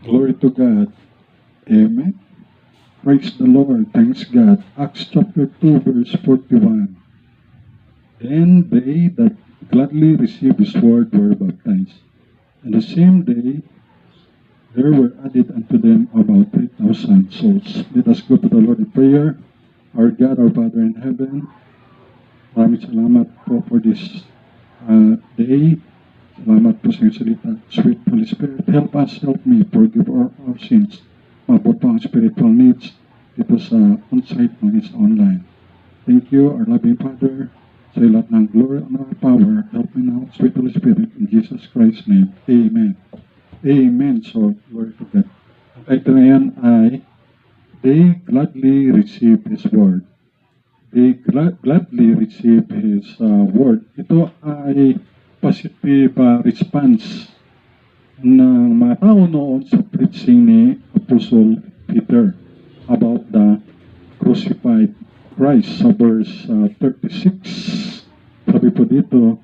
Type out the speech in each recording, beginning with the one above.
Glory to God. Amen. Praise the Lord. Thanks God. Acts chapter 2 verse 41. Then they that gladly received his word were baptized. And the same day there were added unto them about 3,000 souls. Let us go to the Lord in prayer. Our God, our Father in heaven, maraming salamat po for this day. Salamat po sa iyong salita. Sweet Holy Spirit, help us, help me, forgive our sins. Mabot po ang spiritual needs dito sa on-site ng sa online. Thank you, our loving Father, sa lahat ng glory and our power. Help me now, sweet Holy Spirit, in Jesus Christ's name. Amen. Amen. So, glory to God. Ang title na yan ay, They Gladly Receive His Word. They gladly receive His Word. Ito ay positive response ng mga tao noon sa preaching ni Apostle Peter about the crucified Christ. Sa verse 36, sabi po dito,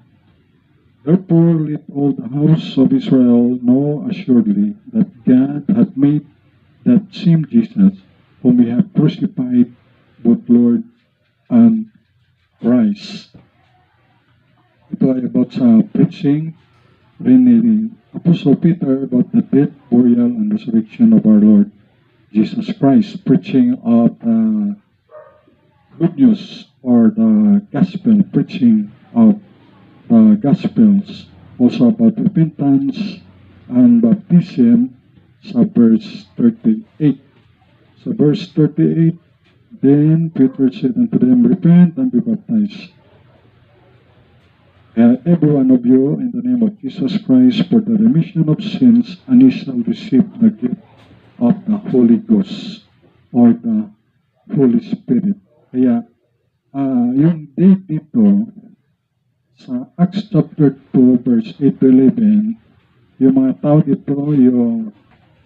Therefore let all the house of Israel know assuredly that God hath made that same Jesus whom we have crucified, both Lord and Christ. Ito ay about sa preaching rin ni Apostle Peter about the death, burial, and resurrection of our Lord Jesus Christ. Preaching of good news or the gospel, preaching of the gospels. Also about repentance and baptism sa verse 38. Sa verse 38, Then Peter said unto them, Repent and be baptized, every one of you, in the name of Jesus Christ, for the remission of sins, and ye shall receive the gift of the Holy Ghost, or the Holy Spirit. Kaya, yung date dito, sa Acts chapter 2, verse 8 to 11, yung mga tao dito, yung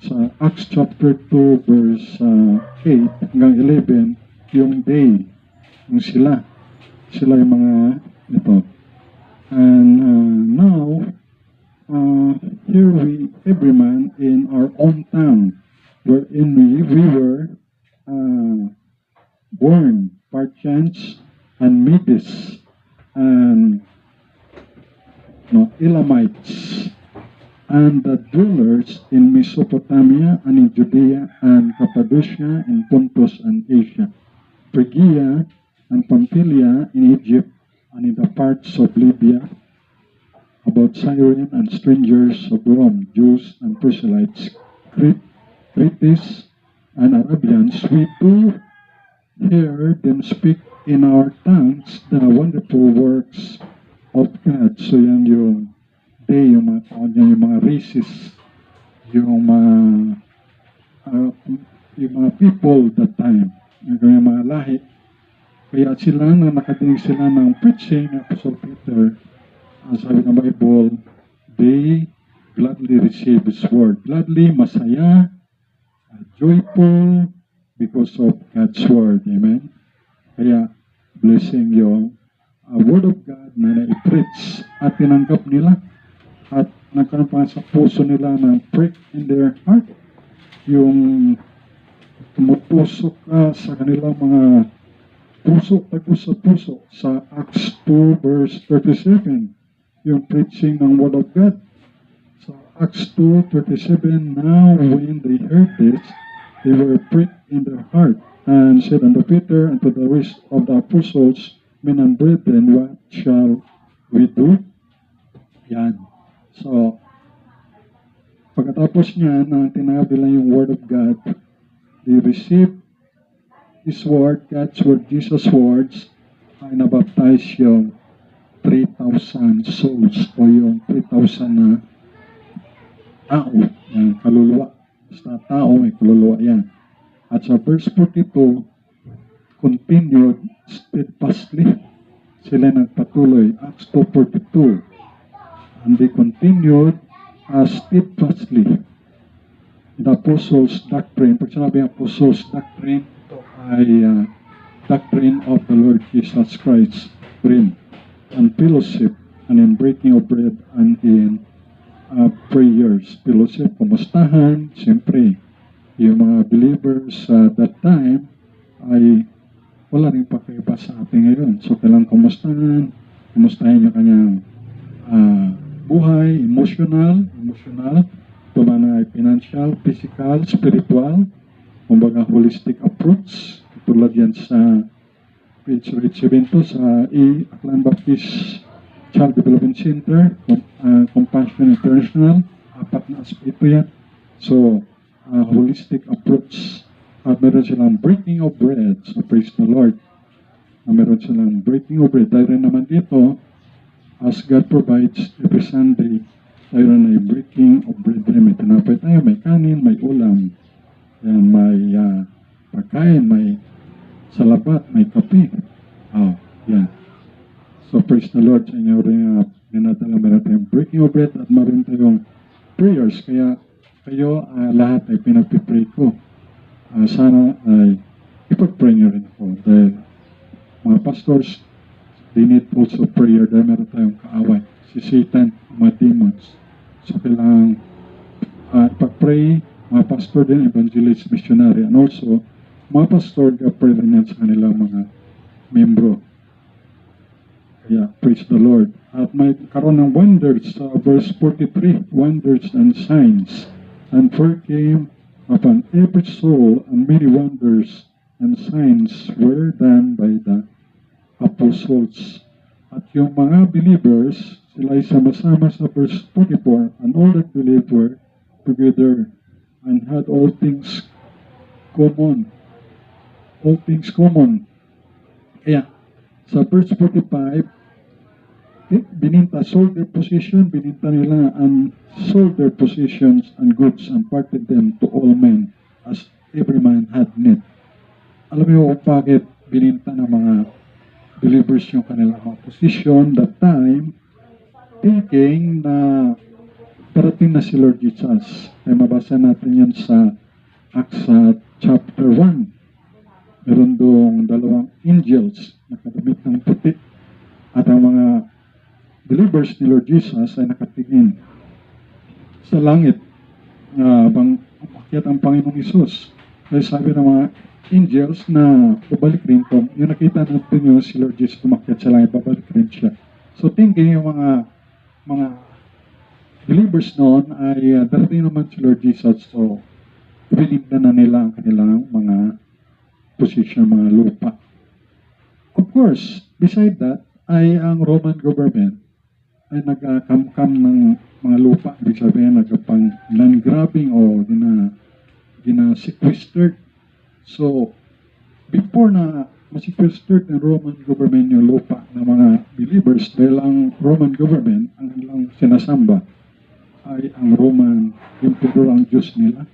sa Acts chapter 2, verse 8 hanggang 11, yung day, yung sila yung mga ito. And now, here every man in our own town, wherein we were born, Parthians and Medes and Elamites, and the dwellers in Mesopotamia and in Judea and Cappadocia and Pontus and Asia, Phrygia and Pamphylia in Egypt, and in the parts of Libya, about Cyrene and strangers of Rome, Jews and proselytes, Cretes and Arabians, we do hear them speak in our tongues the wonderful works of God. So yan yung day, yung mga races, yung mga people that time, yung mga lahi. Kaya sila na nakatinig sila ng preaching ng Apostle Peter, ang sabi ng Bible, they gladly receive His word. Gladly, masaya, joyful, because of God's word. Amen? Kaya, blessing yung word of God na na-preach at tinanggap nila at nagkaroon pa sa puso nila ng prick in their heart. Yung tumupusok sa kanilang mga puso, tagos sa puso, sa Acts 2 verse 37, yung preaching ng Word of God. Sa Acts 2:37, now when they heard this, they were pricked in their heart, and said unto Peter and to the rest of the apostles, Men and brethren, what shall we do? Yan. So, pagkatapos niya na tinawag nila yung Word of God, they received His Word, God's Word, Jesus' words, ay nabaptize yung 3,000 souls o yung 3,000 na tao, yung kaluluwa. Basta tao, may kaluluwa yan. At sa verse 42, continued steadfastly. Sila nagpatuloy. Acts 2:42. And they continued steadfastly in the apostles' doctrine. Pag sinabi ang apostles' doctrine, ay doctrine of the Lord Jesus Christ rin, and fellowship, and in breaking of bread, and in prayers, fellowship, kumustahan. Siyempre, yung mga believers that time ay wala rin pakaiba sa atin ngayon. So, kailangan kumustahin yung kanyang buhay, emotional, tumanay financial, physical, spiritual, kumbaga holistic approach. Tulad yan sa page 7 sa Aklan Baptist Child Development Center, Compassion International, 4 na aspeto yan. So, holistic approach. Meron silang breaking of bread. So, praise the Lord. Meron silang breaking of bread. Dahil rin naman dito, as God provides every Sunday, tayo na breaking of bread. May tinapay tayo, may kanin, may ulam. Yan, may pagkain, may salabat, may kape. Yan. So, praise the Lord sa inyo rin. Meron tayong breaking of bread at meron tayong prayers. Kaya kayo lahat ay pinagpipray ko. Sana ay ipag-pray nyo rin ako. Dahil mga pastors, they need also prayer dahil meron tayong kaaway. Si Satan, mga demons. So, kailangan ipag-pray, mga pastor din, evangelist, missionary, and also, mga pastor, pray rin yan sa kanilang mga membro. Kaya, praise the Lord. At may karoon ng wonders sa verse 43, wonders and signs. And for came upon every soul, and many wonders and signs were done by the apostles. At yung mga believers, sila ay sama-sama sa verse 44, and all that believed were together and had all things common. All things common. Kaya, sa verse 45, sold their position, bininta nila and sold their positions and goods and parted them to all men as every man had need. Alam niyo kung bakit bininta ng mga believers yung kanilang mga position that time, thinking na parating na si Lord Jesus. Kaya mabasa natin yan sa Acts chapter 1. Meron doong 2 angels nakadamit ng puti at ang mga believers ni Lord Jesus ay nakatingin sa langit bang umakyat ang Panginoong Isus. Kaya sabi ng mga angels na babalik rin po, yung nakita natin yung si Lord Jesus umakyat sa langit, babalik rin siya. So thinking yung mga believers noon ay darating naman si Lord Jesus, so ibiligdan na nila ang kanilang mga position, mga lupa. Of course, beside that, ay ang Roman government ay nagkamkam ng mga lupa. Ibig sabihin, nagkapang land grabbing o gina-sequestered. So, before na ma-sequestered ng Roman government yung lupa ng mga believers, dahil ang Roman government, ang kanilang sinasamba, ay ang Roman Emperor ang Diyos nila.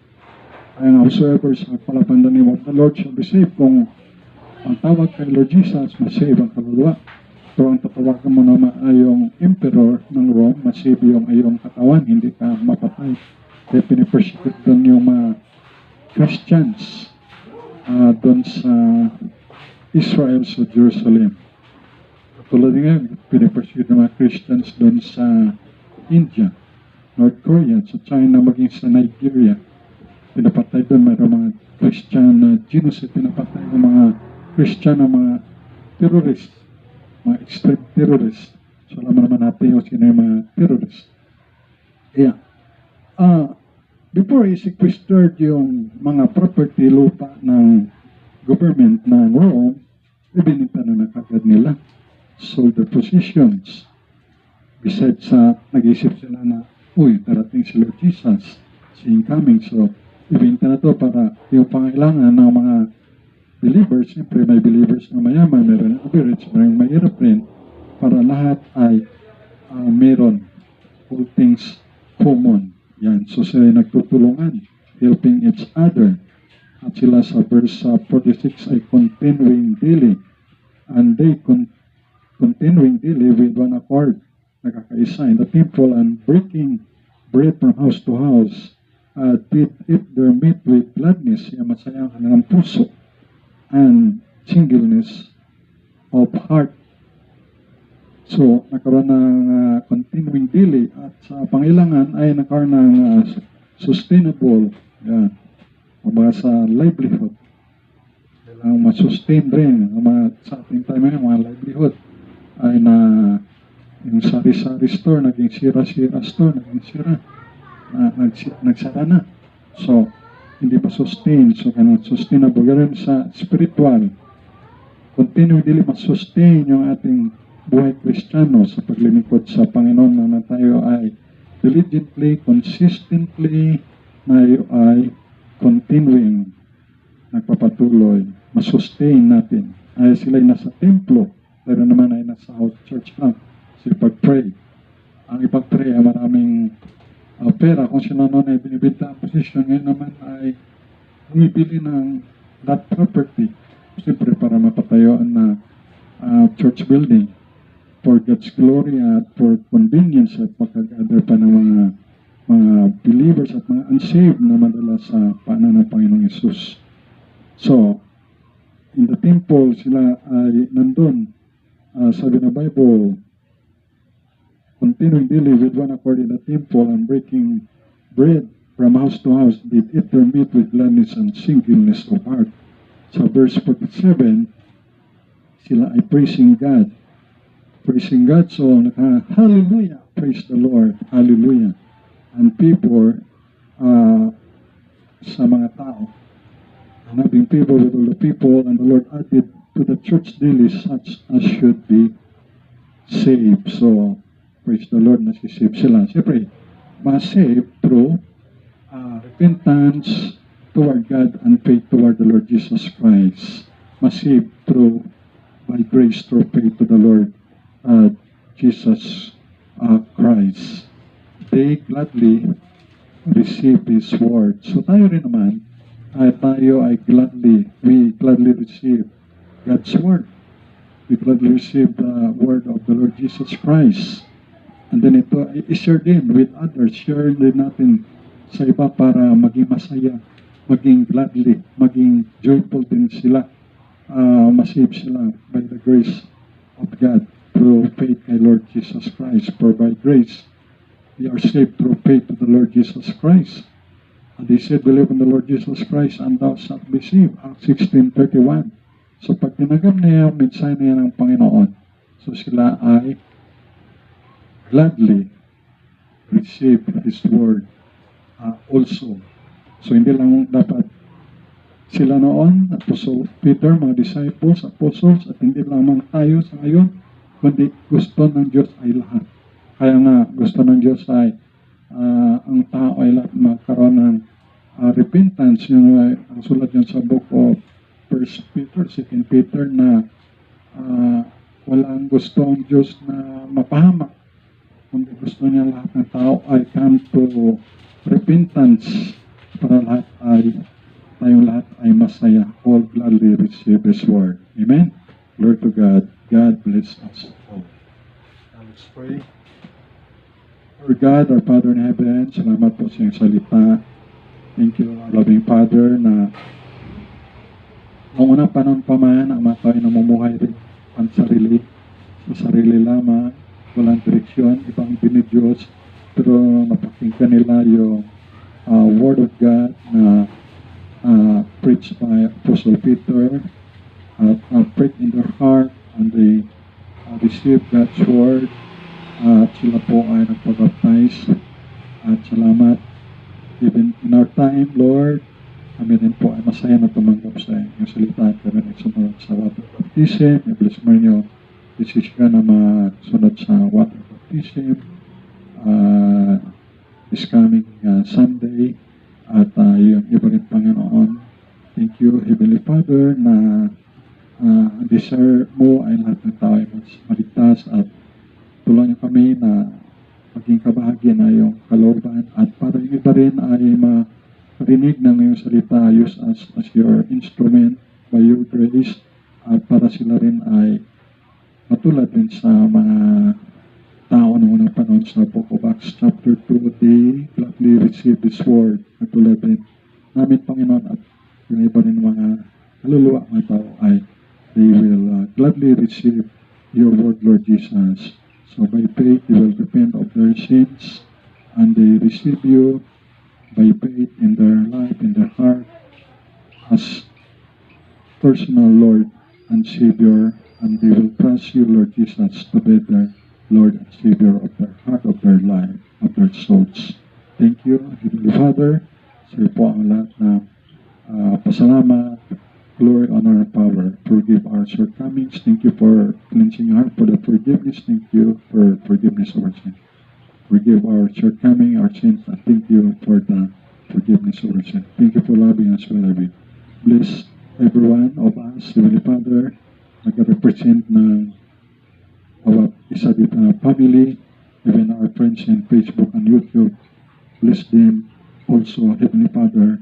Ay ang whosoever sa palapan the name of the Lord shall be saved. Kung ang tawag kay Lord Jesus, masave ang kaluluwa. Pero ang tatawagan mo naman ay yung emperor ng Rome, masave yung ayong katawan, hindi ka mapatay. Kaya pinipersecute doon yung mga Christians doon sa Israel, sa Jerusalem. Tulad nga, pinipersecute ng mga Christians doon sa India, North Korea, sa China, maging sa Nigeria. Pinapatay doon, mayroong mga Christian genocide, pinapatay ng mga Christian na mga terrorists, mga extreme terrorists. So, alam naman natin yung sino yung mga terrorists. Yeah. Before i-sequestered yung mga property, lupa ng government ng Rome, ibininta na kagad nila. Sold their positions. Besides nag-isip sila na, darating si Lord Jesus, si incoming. So, ibinta na to para yung pangailangan ng mga believers, siyempre may believers na mayaman, meron average, meron mahirap rin, para lahat ay meron all things common. Yan. So sila nagtutulungan, helping each other. At sila sa verse 46 ay continuing daily. And they continuing daily with one accord, nakakaisa in the temple and breaking bread from house to house, did eat their meat with gladness, yung masaya ang kanilang puso, and singleness of heart. So, nagkaroon ng continuing daily at sa pangailangan ay nagkaroon ng sustainable, yan, mga sa livelihood. Kailangan masustain rin ang mga, sa ating time ngayon, mga livelihood ay na yung sari-sari store, naging sira-sira store, naging sira, nagsara na. So, hindi pa sustain. So, ganun, sustainable. Ganun sa spiritual. Continue dili masustain yung ating buhay Kristiyano sa paglilingkod sa Panginoon na tayo ay diligently, consistently, na ay continuing, nagpapatuloy, masustain natin. Ay sila'y nasa templo, pero naman ay nasa house church lang. So, ipag-pray. Ang ipag-pray ay maraming pera. Kung sino noon ay binibenta ang posisyon, ngayon naman ay bumibili ng that property. Siyempre para mapatayo na church building for God's glory at for convenience at pagkag-gather pa ng mga believers at mga unsaved na madala sa paanan ng Panginoong Yesus. So, in the temple, sila ay nandun. Sabi na Bible, continuing daily with one accord in the temple and breaking bread from house to house, did eat their meat with gladness and singleness of heart. Sa verse 47, sila ay praising God. Praising God, so hallelujah, praise the Lord, hallelujah. And people, sa mga tao, and having people with all the people, and the Lord added to the church daily such as should be saved. So, praise the Lord, nasisave sila. Siyempre, ma-save through repentance toward God and faith toward the Lord Jesus Christ. Ma-save through, by grace, through faith to the Lord Jesus Christ. They gladly receive His word. So tayo rin naman, tayo ay we gladly receive God's word. We gladly receive the word of the Lord Jesus Christ. And then ito, i-share din with others. Share din natin sa iba para maging masaya, maging gladly, maging joyful din sila. Masave sila by the grace of God through faith kay Lord Jesus Christ. For by grace, we are saved through faith to the Lord Jesus Christ. And they said, believe in the Lord Jesus Christ and thou shalt be saved. Acts 16:31. So pag tinagam na yung mensahe na yan ng Panginoon, so sila ay gladly receive His word also. So hindi lang dapat sila noon, Apostle Peter, mga disciples, apostles, at hindi lamang tayo sa ngayon, kundi gusto ng Diyos ay lahat. Kaya nga, gusto ng Diyos ay ang tao ay lahat magkaroon ng repentance. Yung ang sulat yan sa book of 1 Peter, 2 Peter na walang gusto ang Diyos na mapahamak. Kundi gusto niya lahat ng tao ay come to repentance para lahat ay tayong lahat ay masaya. All gladly receive His word. Amen? Glory to God. God bless us all. Now let's pray. Lord God, our Father in heaven, salamat po sa iyong salita. Thank you, our loving Father, na noong unang panahon pa man, Ama, tayo namumuhay rin ang sarili, sa sarili lamang, walang direksyon, ibang Diyos, pero napakinggan nila yung Word of God na preached by Apostle Peter, pricked in their heart, and they received God's Word, at sila po ay nagpabaptize. At salamat, even in our time, Lord, kami din po ay masaya na tumanggap sa inyong salita. Kami nagsunod sa water baptism. I-bless mo nyo decision na magsunod sa water baptism this coming Sunday. At yung iba rin, Panginoon, thank you, Heavenly Father, na desire mo ay lahat ng tao ay mas maligtas at tulungan niyo kami na maging kabahagi na yung kalooban at para yung iba rin ay marinig ng iyong salita, use us as your instrument by your grace at para sila rin ay matulad din sa mga tao ng unang panahon sa Book of Acts chapter 2, they gladly receive this word. Matulad din namin, Panginoon, at yung iba rin mga kaluluwa mga tao ay they will gladly receive your word, Lord Jesus. So by faith, they will repent of their sins and they receive you by faith in their life, in their heart, as personal Lord and Savior, and they will trust you, Lord Jesus, to be their Lord and Savior of their heart, of their life, of their souls. Thank you, Heavenly Father. Sa iyo po ang lahat na pasalamat, glory, honor, and power. Forgive our shortcomings. Thank you for cleansing our heart, for the forgiveness. Thank you for forgiveness of our sins. Forgive our shortcoming, our sins, and thank you for the forgiveness of our sins. Thank you for loving us, we love you. Bless every one of us, Heavenly Father, nag-represent ng bawat isa dito na family, even our friends in Facebook and YouTube. Bless them also, Heavenly Father,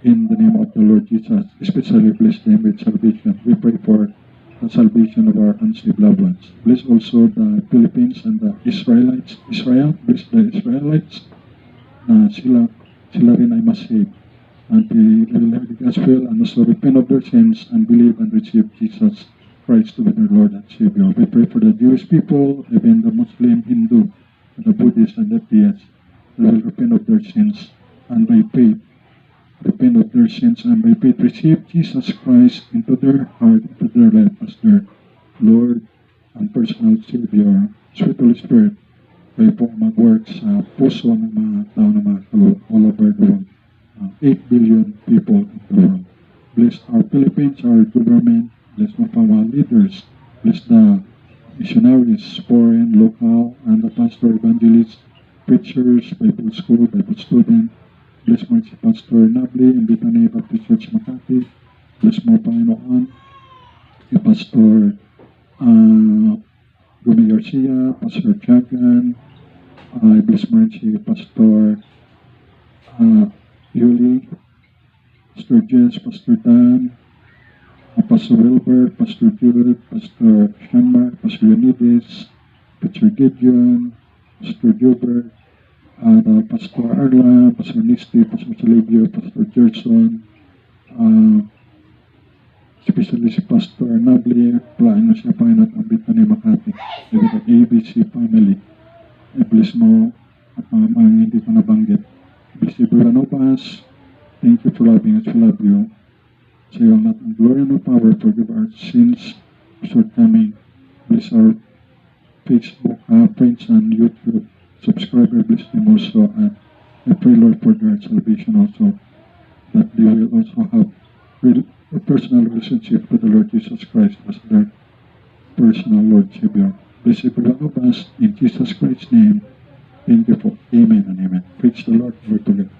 in the name of the Lord Jesus. Especially bless them with salvation. We pray for the salvation of our unsaved loved ones. Bless also the Philippines and the Israelites. Bless the Israelites na sila rin ay masave. And they will hear the gospel and also repent of their sins and believe and receive Jesus Christ to be their Lord and Savior. We pray for the Jewish people, even the Muslim, Hindu, the Buddhist, and the atheists. They will repent of their sins and by faith, repent of their sins and by faith receive Jesus Christ into their heart, into their life as their Lord and personal Savior. Sweet Holy Spirit, kayo po mag-work sa puso ng mga tao ng mga kaluluwa all over the world. 8 billion people in the world. Bless our Philippines, our government, bless our leaders, bless the missionaries, foreign, local, and the pastor, evangelists, preachers, Bible school, Bible student. Bless mo si Pastor Nabli in Bethany Baptist Church, Makati. Bless mo, Panginoon, si Pastor Gumi Garcia, Pastor Tiagan. Bless mo rin si Pastor Yuli, Pastor Jess, Pastor Dan, Pastor Wilbert, Pastor Jude, Pastor Shanmar, Pastor Leonidas, Pastor Gideon, Pastor Gilbert, Pastor Arla, Pastor Nisty, Pastor Salivio, Pastor Gerson, especially si Pastor Nabli, plaan mo siya Panginoon ang Bethany Makati, with the ABC family. I-bless mo at mga hindi ko nabanggit. Bless everyone of us. Thank you for loving us. We love you. Sa iyo lahat ng glory and power, forgive our sins, shortcoming. Bless our Facebook friends and YouTube subscriber. Bless them also. And I pray, Lord, for their salvation also, that they will also have a personal relationship with the Lord Jesus Christ as their personal Lord Savior. Bless every one of us in Jesus Christ's name. Thank you for amen and amen. Praise the Lord. Glory to God.